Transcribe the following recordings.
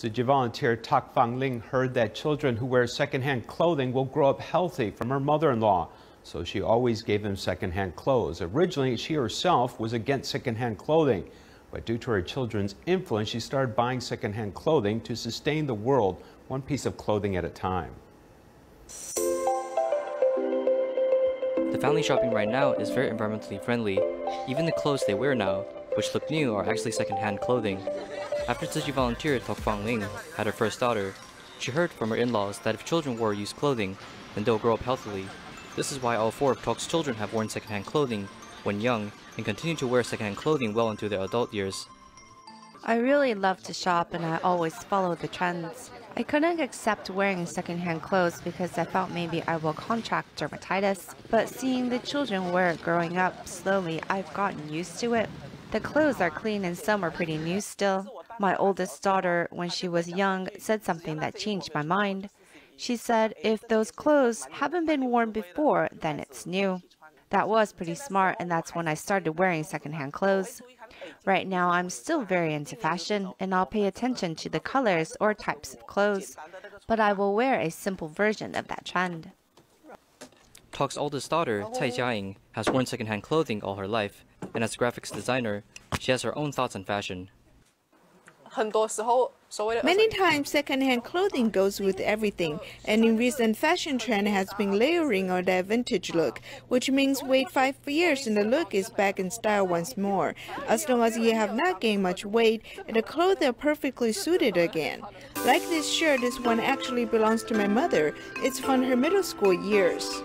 Tzu Chi volunteer Tok Fang Lin heard that children who wear secondhand clothing will grow up healthy from her mother-in-law, so she always gave them secondhand clothes. Originally, she herself was against secondhand clothing, but due to her children's influence, she started buying secondhand clothing to sustain the world, one piece of clothing at a time. The family shopping right now is very environmentally friendly. Even the clothes they wear now, which look new, are actually secondhand clothing. After Tzu Chi volunteer Tok Fang Lin had her first daughter, she heard from her in-laws that if children wore used clothing, then they'll grow up healthily. This is why all 4 of Tok's children have worn secondhand clothing when young and continue to wear secondhand clothing well into their adult years. I really love to shop and I always follow the trends. I couldn't accept wearing secondhand clothes because I felt maybe I will contract dermatitis, but seeing the children wear it growing up, slowly I've gotten used to it. The clothes are clean and some are pretty new still. My oldest daughter, when she was young, said something that changed my mind. She said, if those clothes haven't been worn before, then it's new. That was pretty smart, and that's when I started wearing secondhand clothes. Right now, I'm still very into fashion, and I'll pay attention to the colors or types of clothes, but I will wear a simple version of that trend. Tok's oldest daughter, Tzu has worn secondhand clothing all her life, and as a graphics designer, she has her own thoughts on fashion. Many times, secondhand clothing goes with everything, and in recent fashion trend has been layering on that vintage look, which means wait 5 years and the look is back in style once more. As long as you have not gained much weight, and the clothes are perfectly suited again. Like this shirt, this one actually belongs to my mother. It's from her middle school years.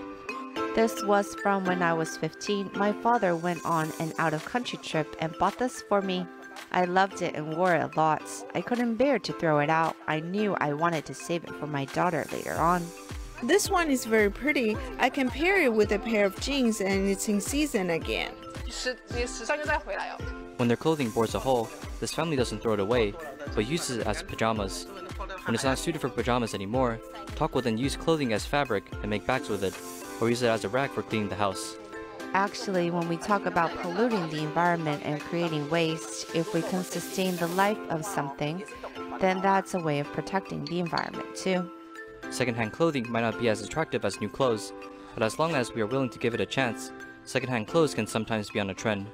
This was from when I was 15. My father went on an out-of-country trip and bought this for me. I loved it and wore it a lot. I couldn't bear to throw it out. I knew I wanted to save it for my daughter later on. This one is very pretty. I can pair it with a pair of jeans and it's in season again. When their clothing bores a hole, this family doesn't throw it away, but uses it as pajamas. When it's not suited for pajamas anymore, Tok will then use clothing as fabric and make bags with it, or use it as a rag for cleaning the house. Actually, when we talk about polluting the environment and creating waste, if we can sustain the life of something, then that's a way of protecting the environment too. Secondhand clothing might not be as attractive as new clothes, but as long as we are willing to give it a chance, secondhand clothes can sometimes be on a trend.